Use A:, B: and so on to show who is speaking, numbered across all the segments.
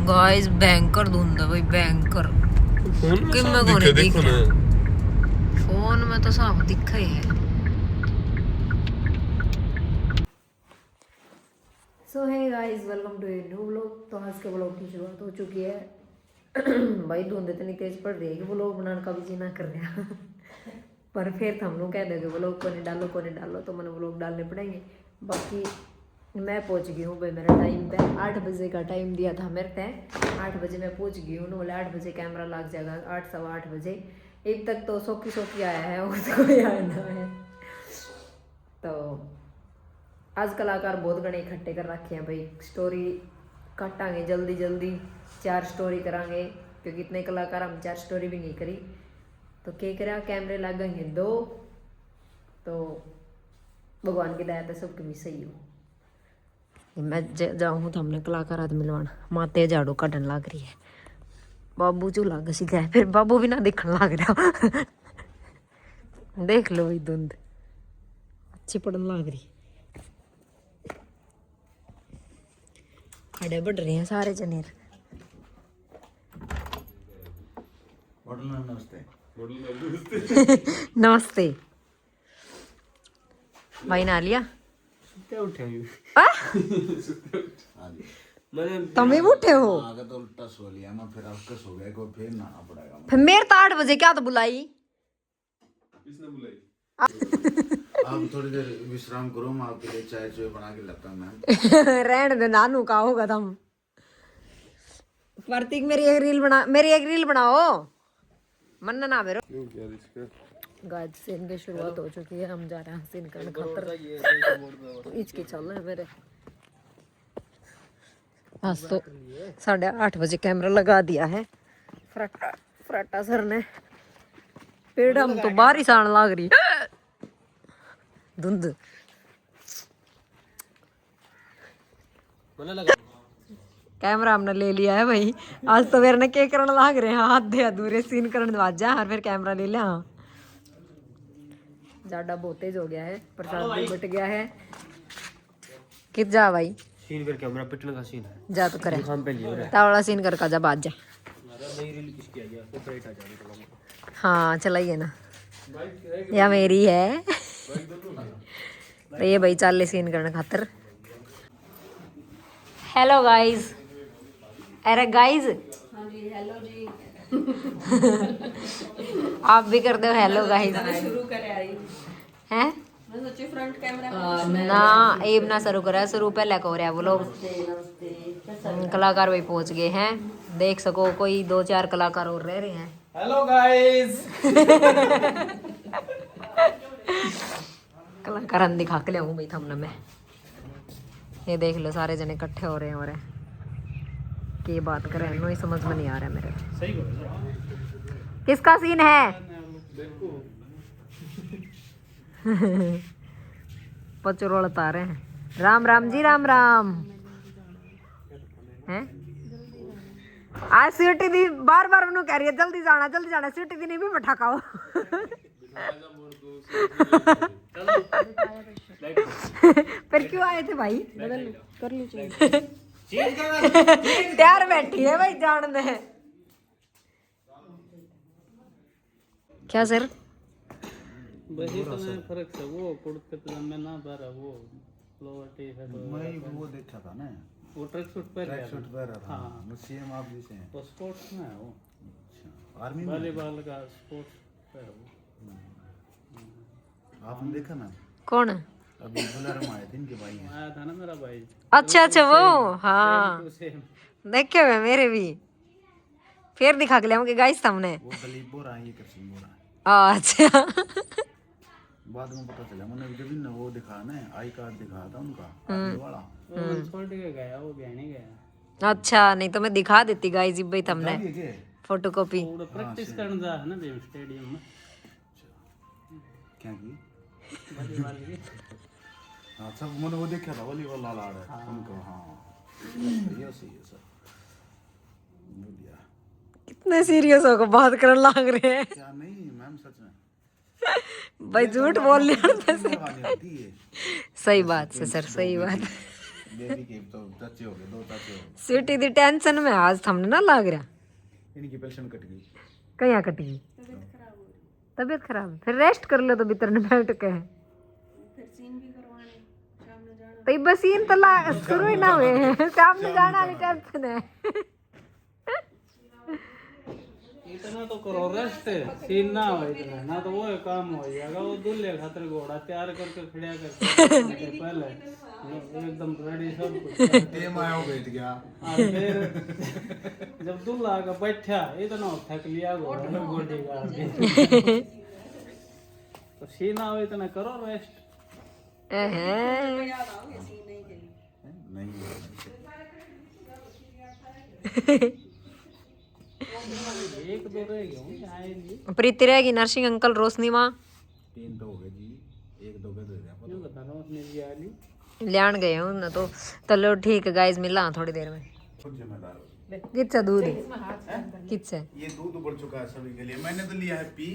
A: Guys भयंकर धुंध है भाई, भयंकर। कि मैं कोने दिख फोन में तो साफ दिखा ही है। So hey guys, welcome to a new vlog. तो आज के व्लॉग की शुरुआत हो चुकी है। भाई धुंध इतनी तेज पड़ रही है कि व्लॉग बनाने का भी जी ना कर रहा। पर फिर हम लोग कह देंगे व्लॉग को नहीं डालो तो मैंने व्लॉग डालने पड़ेंगे। बाकी मैं पहुंच गई हूँ भाई, मेरा टाइम पे 8 बजे का टाइम दिया था मेरे तय। 8 बजे मैं पहुंच गई हूँ। बोले 8 बजे कैमरा लग जाएगा, 8 सवा 8 बजे। अब तक तो सोकी आया है और तो कोई आया ना है। तो आज कलाकार बहुत घने इकट्ठे कर रखे हैं भाई। स्टोरी काटांगे जल्दी जल्दी, 4 स्टोरी करांगे क्योंकि इतने कलाकार हम 4 स्टोरी भी नहीं करी। तो क्या करा, कैमरे लगेंगे 2। तो भगवान की दया तो सबकी भी सही हो। मैं जाऊँ तो हमने कलाकार आदमी मिलवाना। माते झाड़ू कटन लग रही है, बाबू चूल्हा घसी है, फिर बाबू भी ना दिखने लग रहा। देख लो भाई, धुंध अच्छी पड़न लग रही। खड़े बढ़ रहे हैं सारे जनेर।
B: नमस्ते।
A: नमस्ते भाई, ना लिया तुम भी उठे हो।
B: तो उल्टा सो लिया मैं, फिर आपका सो गया को फिर नहाना पड़ेगा।
A: फिर मेरे तो 8 बजे क्या तो बुलाई।
C: किसने बुलाई?
B: आप थोड़ी देर विश्राम करो, मैं आपके लिए चाय चाय बना के लाता हूं मैम।
A: रहने दे, नानू का होगा तुम। प्रतीक मेरी एक रील बनाओ। मन ना मेरे
C: क्यों क्या इसका?
A: गाज सीन की शुरुआत हो चुकी है। हम जा रहे हैं सीन करने खातर। तो इचके चल रहे हैं मेरे। आज तो 8:30 बजे कैमरा लगा दिया है फराटा सर ने। पेड़ हम तो बारिश आने लग रही धुंध। कैमरा हमने ले लिया है भाई। आज तो मेरे ने क्या करने लग रहे हैं, आधे अधूरे सीन करने वाजा और फिर कैमरा ले लिया। ज्यादा बहुत तेज हो गया है, प्रसाद भी बट गया है। कित जा भाई,
D: सीन करके हमारा पिटने का सीन है।
A: जा तो करे
D: हम पे लियो रे।
A: तावड़ा सीन कर का जा बाज जा।
D: नई रील किसकी आ गया? कॉपीराइट आ जाएगा।
A: हाँ चलाइए ना, या मेरी है। तो ये भाई चाले सीन करने खातर। हेलो गाइस, अरे गाइस
E: हेलो जी।
A: आप भी कर दो हेलो गाइस।
E: शुरू करे आई
A: हैं
E: मैं सोची फ्रंट कैमरा
A: ना, एब ना शुरू करा, शुरू पहले को रहा वो लोग। कलाकार भाई पहुंच गए हैं, देख सको कोई 2-4 कलाकार और रह रहे हैं।
D: Hello guys.
A: कलाकार दिखा के लिया भाई थमने में। ये देख लो सारे जने इकट्ठे हो रहे हैं। और की बात करें नो ही समझ में नहीं आ रहा है मेरे।
D: सही बोल।
A: किसका सीन है? पचरोल तारे हैं। राम राम जी, राम राम। हैं आज सीटी दी बार उन्होंने कह रही है जल्दी जाना सीटी दी नहीं भी बैठा खाओ। फिर क्यों आए थे भाई? बदल कर लो तैयार बैठी है भाई, जान दे। क्या सर?
F: वही तो मैं फर्क है वो कुर्ते पजामे ना बारा वो लोअर टी है तो
B: मैं वो देखा था ना,
F: वो ट्रैक सूट पहन
B: ट्रैक सूट पहन रहा था।
F: हाँ।
B: मैं सीएम आप जैसे हैं।
F: वो स्पोर्ट्स में है वो।
B: अच्छा, आर्मी में
F: वॉलीबॉल का स्पोर्ट्स है वो।
B: आपने देखा ना?
A: कौन?
B: अभी बुलारम आए थे इनके भाई हैं।
F: आया था ना मेरा भाई।
A: अच्छा वो, हाँ
F: सेम
A: देखे हुए मेरे भी। फिर दिखा के लिया गाइस हमने।
B: वो दलीप बोरा है, ये कृष्ण बोरा है।
A: अच्छा
B: बाद में पता चला, मैंने जब ना वो दिखा ना, आई कार्ड दिखाया था उनका आर्मी वाला।
F: वो छोड़ के गया, वो गया नहीं गया।
A: अच्छा, नहीं तो मैं दिखा देती गाइस जी भाई हमने
B: दिखा दिए क्या?
A: फोटोकॉपी।
F: वो प्रैक्टिस करने जा है ना भीम स्टेडियम में
B: क्या की?
F: वॉलीबॉल की।
B: हाँ सब मैंने वो देखा था, वॉलीबॉल वाला आ रहा है उनको। हाँ ये सही है सर, बढ़िया।
A: कितने सीरियस होकर बात करने लग रहे हैं
B: क्या नहीं मैम, सच में
A: भाई, झूठ बोल लिया।
B: वाली होती है।
A: सही बात है सर, सही बात।
B: बेबी के तो चाचे हो गए, 2 चाचे हो गए।
A: सिटी दी टेंशन में आज थमने ना लाग रहा
B: इनकी पेशेंट कट गई।
A: कहीं कट गई तबीयत खराब फिर रेस्ट कर लो तो भीतर ने बैठ के
E: फिर सीन भी करवाने शाम में जाना
A: तो बस सीन तो शुरू ही ना हुए सामने जाना वाली टेंशन है
F: इतना तो करो रेस्ट सीन ना हो इतना ना तो वो काम हो जाएगा वो दूल्हे खातर घोड़ा तैयार करके खड़ा करके पहले एकदम रेडी सब कुछ
B: टेम आया हो बैठ गया।
F: और फिर जब दूल्हा का बैठा इतना थक लिया घोड़ा ने गोडी का तो सीन ना हो इतना करो रेस्ट
E: याद आओगे सीन नहीं के लिए
B: नहीं
F: एक दो रह गए होंगे, आएंगे
A: प्रीति रहेगी नर्सिंग अंकल रोशनी माँ
B: 3 तो हो गए जी, 1 2 के दे दिया।
F: क्यों बता रहा हूँ उसने भी आ ली
A: लियान गए हूँ ना तो चलो ठीक है गाइस मिला थोड़ी देर में
B: खुद जिम्मेदार हो।
A: कितना दूध कितना
B: ये दूध उबल चुका है सभी के लिए, मैंने तो लिया है पी।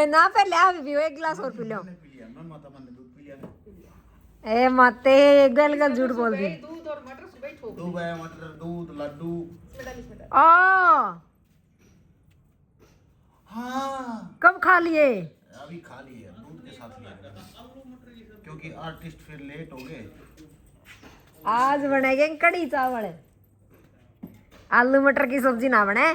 A: ना पहले आप भी एक गिलास और पी लो
B: मैंने पी लिया, मैं माता मैंने दूध पी लिया है।
A: ए माते गल गल झूठ बोल दी
B: दूध है, मटर, दूध, लड्डू।
A: ओ
B: हाँ
A: कब खा लिए
B: अभी खा लिए, दूध के साथ लिया क्योंकि आर्टिस्ट फिर लेट हो गए।
A: आज बनेगे कड़ी चावल आलू मटर की सब्जी ना बने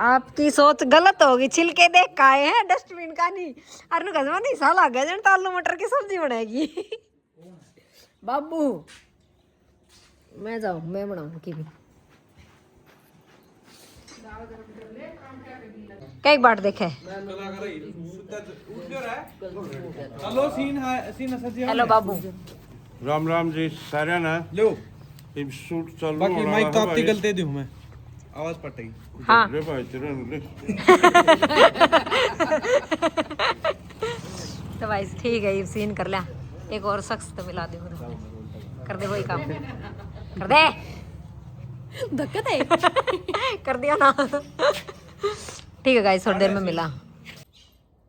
A: आपकी सोच गलत होगी छिलके देख का आए हैं डस्टबिन का नहीं अरे गजमा नहीं साला गजन तो आलू मटर की सब्जी बनेगी बाबू मैं जाऊं मैं बनाऊं की भी कई बाट देखे हेलो बाबू
C: राम राम जी सारे ना
G: लो
C: इम शूट चालू
G: बाकी माइक तो आपकी गलती दी हूं मैं आवाज पटेगी
A: हाँ
C: रे भाई तेरे रे
A: तो भाई ठीक है ये सीन कर लिया एक और शख्स तो मिला दे कर दे वही काम कर दे धक्का दे कर दिया ना ठीक है गाइस थोड़ी देर में मिला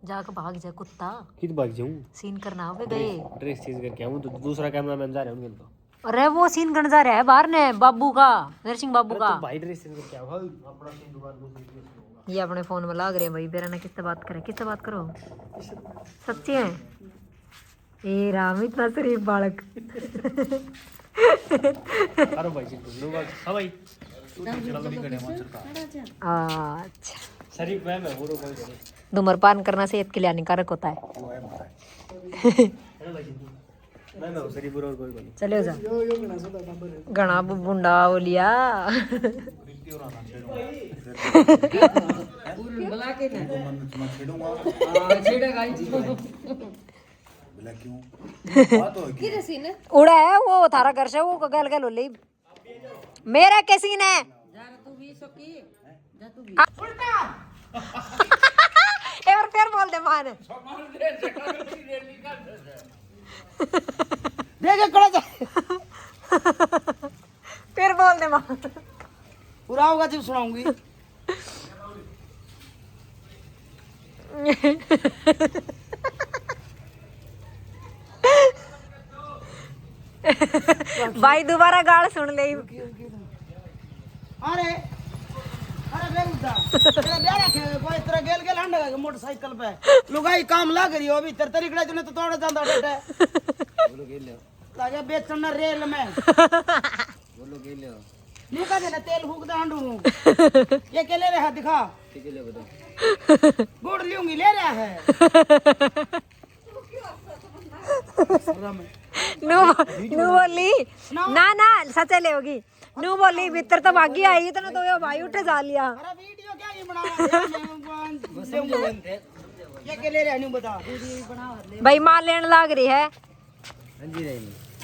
A: जाकर भाग जा कुत्ता
D: कित भाग जाऊं
A: सीन करना हो गए
D: ड्रेस चेंज करके आऊं तो दूसरा कैमरामैन जा रहे होंगे तो
A: अरे वो सीन करने जा रहा है बाहर ने बाबू का नरसिंह बाबू का
D: भाई ड्रेस चेंज करके आओ अपना सीन दोबारा दूसरी
A: ये अपने फोन में लाग रहे हैं भाई बेरा ना किससे बात करे किससे बात करो सच्ची है ए राम इतना शरीफ बालक
D: अरे भाई जी लो हां भाई
A: अच्छा
D: शरीफ मैम है वो कोई करे
A: धूम्रपान करना सेहत के लिए हानिकारक होता है
D: अरे भाई जी मैं शरीफ और कोई नहीं
A: चले जा घना बुंडा हो लिया
B: बोला क्यों बात हो गई
A: उड़ा है वो थारा घर से वो गल गल हो ली मेरा के सीन है एक बार फिर बोल दे मान
H: देखे कड़ा जा
A: फिर बोल दे मान
H: पूरा होगा जब सुनाऊंगी
A: भाई दोबारा गाल सुन ले
H: अरे अरे बेगुदा तेरा ब्याह रखे कोई तेरा गेल गेल हंडा के मोटरसाइकिल पे लुगाई काम लाग रही हो अभी तेरे तरीकड़ा तूने तो तोड़ जांदा बेटा बोलो गेल ताजा बेचना रेल में बोलो गेल निका देना तेल फूक दे हंडू ये के ले रहा है दिखा ठीक है ले बता गुड़ लूंगी ले रहा है
A: नू बोली ना ना सच ले होगी नू बोली भीतर तो भागी आई इतना तो ये भाई उठे जा लिया
H: अरे वीडियो क्या ये बना रहा है ये के ले रहा है नहीं बता
A: भाई मां लेने लाग रही है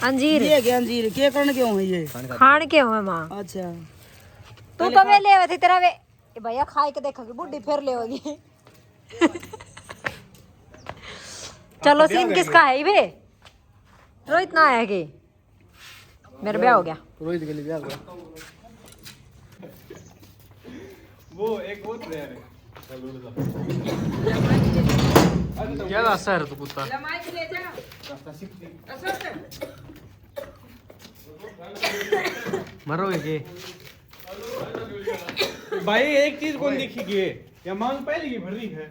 A: अंजीर
H: ये क्या अंजीर के करने क्यों है ये
A: खान के हुए मां
H: अच्छा
A: तू कब ले आवे थी तेरा वे ए भैया खाए के देखोगी बुढ़ी फिर ले होगी चलो सीन किसका है वे रोहित ना आया कि मेरा ब्याह हो गया
D: रोहित के लिए ब्याह हुआ
G: वो एक वो प्लेयर है
D: क्या रास्ता है तू कुत्ता
E: माइक ले जा
D: मरोगे के
G: भाई एक चीज कौन दिखेगी या मांग पहले की भर रही है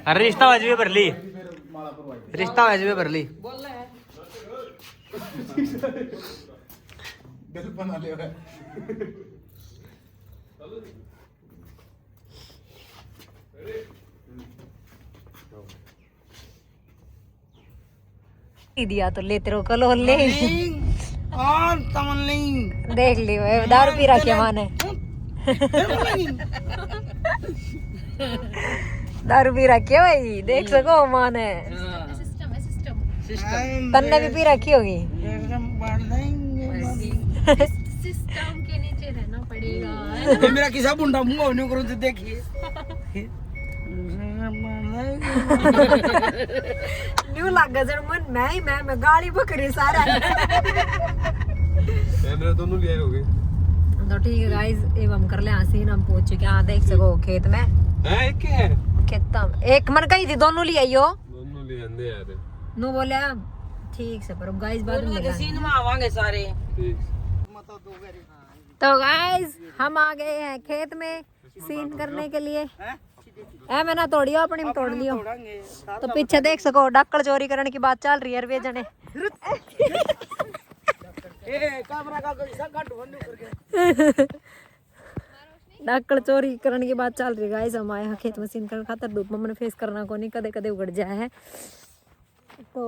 D: अरे रिश्ता वाजिबे भर ली रिश्ता वाजिबे भर ली
E: बोल रहा है
B: दिल बना ले
A: दिया तो लेते रहो कल ले
H: और तमलिंग
A: देख ली भाई दारू पी रखी माने दारू पी रखी है भाई देख सको माने तन्ने भी पी रखी होगी
E: सिस्टम के नीचे रहना पड़ेगा
H: मेरा किसा बुंडा मुंह नहीं करूं तो देखिए
A: न्यू लग गया मन मैं गाली बकरी सारा
C: कैमरा दोनों लिए हो गए
A: तो ठीक है गाइस अब हम कर ले हसीन हम पहुंच चुके हैं देख सको खेत में
C: हैं क्या है
A: खेत एक मन कही थी दोनों ले आइयो
C: दोनों लिए अंधे यार
A: नो बोले ठीक से पर गाइस बाद में मिलेंगे।
E: सीन में आवांगे सारे
C: ठीक
A: तो गाइस हम आ गए हैं खेत में सीन करने के लिए ए मैंने तोड़ियो अपनी में तोड़ लियो तो पीछे देख सको डक्कड़ चोरी करने की बात चल रही है वे जने
H: ए कैमरा का कैसा कट बंद करके
A: डक्कड़ चोरी करने की बात चल रही है गाइस हम आए हैं खेत में सीन करने खातर धूप में मैंने फेस करना को नहीं कदे कदे उगड़ जाए है तो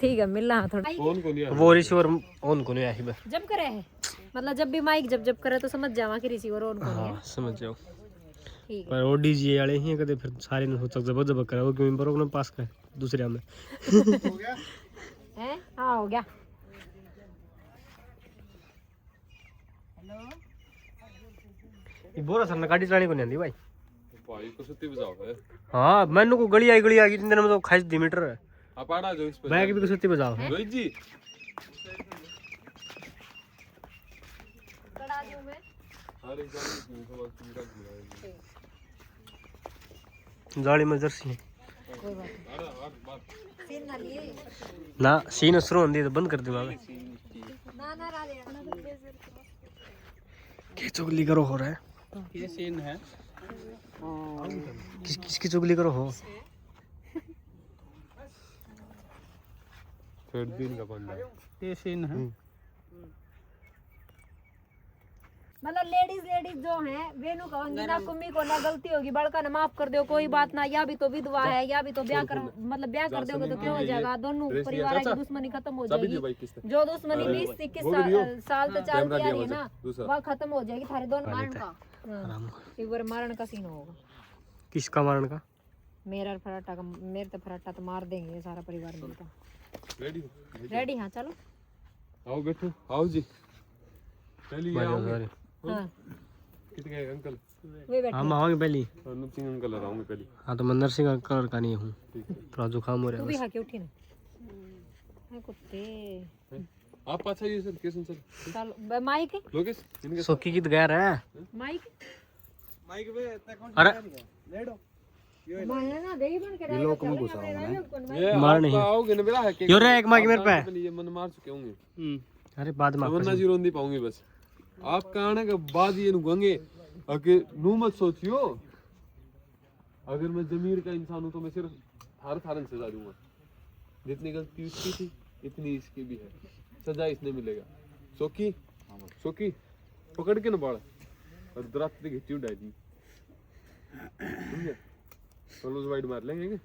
A: ठीक है मिल रहा थोड़ा
C: कौन को लिया
D: वो रिसीवर ऑन को नहीं आई बस
A: जब करे है मतलब जब भी माइक जब करे तो समझ जावा कि रिसीवर ऑन को है
D: समझ जाओ
A: ठीक है
D: पर ओ डीजे वाले ही कदे फिर सारे ने सोचा जब जब करे वो क्यों प्रोग्राम पास कर दूसरे में
A: हैं हां हो गया
D: ये बोरा सर ने गाड़ी चलाने को नहीं आंदी भाई
C: भाई को सत्ती बजाओ है
D: हाँ मैंने को गली आई इतने दिन में तो खास मीटर है
C: आप आड़ा जो इस पे
D: बैग भी सत्ती बजाओ है
C: रोहित जी अरे
D: जाली में जर्सी है ना सीन शुरू होती तो बंद कर दूंगा मैं क्या चुगली करो हो रहा है
F: ये सीन है
D: किसकी चुगली करो हो
C: थर्ड दिन का पंडा
F: ये सीन है
A: मतलब लेडीज जो हैं वेनु कहूंगी ना कुम्मी को ना गलती होगी बड़का ना माफ कर दो कोई बात ना या भी तो विधवा है या भी तो ब्याह कर मतलब ब्याह कर दोगे तो क्या हो जाएगा दोनों परिवार की दुश्मनी खत्म हो जाएगी जो दुश्मनी 20-21 साल तक चलती आ रही है ना वह खत्म हो जाएगी थारे दोनों मारण का एक बार मारण का सीन होगा
D: किसका मारन का
A: मेरा फराटा का मेरे तो फराटा तो मार देंगे ये सारा परिवार मिलकर
C: रेडी
A: रेडी हाँ चलो
C: आओ बैठो आओ जी पहले ये आओगे
A: हाँ
C: कितने गए अंकल
A: वे बैठे
D: हम आवांगे पहली
C: अनुप सिंह अंकल आऊंगे पहले
D: हाँ तो मंदर सिंह कलर का नहीं हूँ थोड़ा जुकाम हो
A: तू
D: रहा
A: भी
D: है
A: हाँ के उठी ना हाँ कुत्ते
C: आप अच्छा ये सर किशन सर
A: चलो माइक
C: लोकेश इनके
D: सोकी की तो गैर है
A: माइक
G: माइक पे तक
D: अरे
G: लेडो
A: मारना ना देही बन के
B: लोग में घुसा हूं
C: ये
D: मार
C: आप
D: नहीं।
C: आओगे ना मेरा है
D: यो रे एक माइक मेरे पे
C: ये मन मार चुके होंगे
D: अरे बाद में
C: वरना जीरो नहीं पाऊंगी बस आप कहने के बाद ये नुगंगे अगर नू मत सोचियो अगर मैं जमीर का इंसान हूं तो मैं सिर्फ थारन सजा दूंगा जितनी गलती उसकी थी इतनी इसकी भी है सजा इसने मिलेगा सोकी पकड़ के न बाढ़ और दरख्त पे घिट्टी उड़ा दी समझे क्लोज वाइड मार लेंगे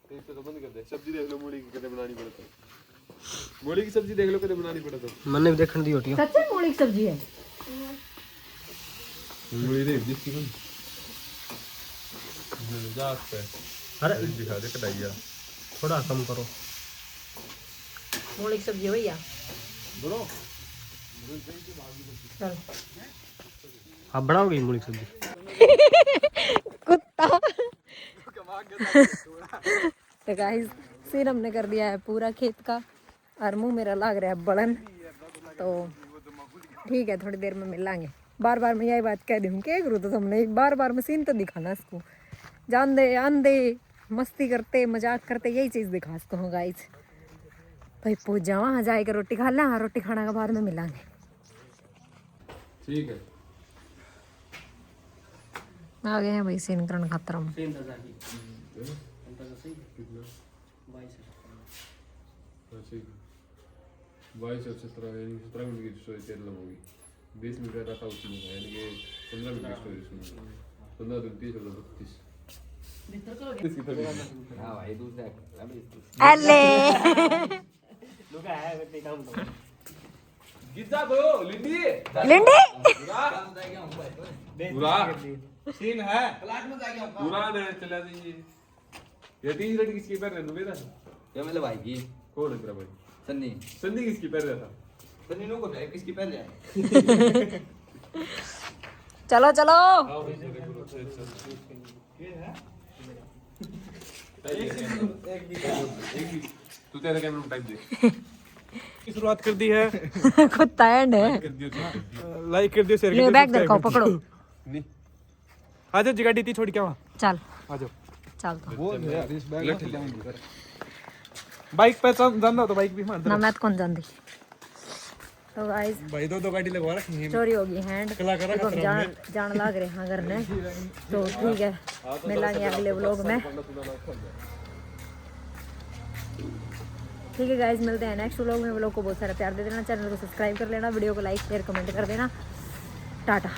C: तेज तो बंद कर दे सब्जी देख लो मूली की कदे बनानी पड़ती है मूली की सब्जी देख लो कदे बनानी पड़ता है
D: मैंने भी देखने दी होती है
A: सच्ची मूली की सब्जी है
C: मूली देख जिसकी बन जा पे
D: अरे
C: दिखा दे कटाइया
D: थोड़ा कम करो
A: मूली की सब्जी है भैया
C: ब्रो
A: चल
D: आप बनाओगे मूली की सब्जी
A: कुत्ता तो गाइस सिर हमने कर दिया है पूरा खेत का और मुंह मेरा लग रहा है बड़न तो ठीक है थोड़ी देर में मिलांगे बार बार मैं यही बात कह दूँ क्या करूँ तो तुमने बार बार मशीन तो दिखाना इसको जान दे आंदे मस्ती करते मजाक करते यही चीज़ दिखा इसको हूँ गाइस भाई पूछ जाओ वहाँ जाएगा रोटी खा लें हाँ रोटी खाने के बाद में मिलांगे
C: ठीक है
A: आ गए हैं भाई सीन करण खातर हम
C: ठीक 22 और 17 यानी 17 मिनट की स्टोरी तेरे होगी 20 मिनट का था उसमें यानी कि 15 मिनट की स्टोरी उसमें 15 दिन 30 और 32
B: हाँ भाई दूसरा
A: अले
C: गीता दो लिंडी
A: लिंडी
C: पूरा
G: सीन है
C: पूरा ने चला दीजिए ये तीसरी लड़की किसकी पैर रहने मेरा
B: क्या मतलब भाई की
C: कौन है तेरा भाई
B: सन्नी
C: संधि किसकी पैर रहा था
B: सन्नी नो को भाई किसकी पहले है
A: चलो चलो
C: तू तेरे कैमरे में टाइप दे
G: शुरुआत कर दी है
A: कुत्ता एंड है
G: लाइक कर दियो शेयर कर
A: ले
G: दियो
A: बैग दरखाओ पकड़ो
C: नहीं
G: आ जाओ जगह दी छोड़ के वहां
A: चल
G: आ जाओ
A: चल तो
B: वो यार इस बैग
G: बाइक पे जानदा तो बाइक भी मार
A: ना मैं तो कौन जानती तो गाइस
G: भाई दो गाड़ी लगवा रखी है
A: चोरी होगी हैंड देखो जान जान लाग रहे हैं घर ने तो ठीक है मिलेंगे अगले व्लॉग में ठीक है गाइस मिलते हैं नेक्स्ट व्लॉग में व्लॉग को बहुत सारा प्यार दे देना चैनल को सब्सक्राइब कर लेना वीडियो को लाइक शेयर कमेंट कर देना टाटा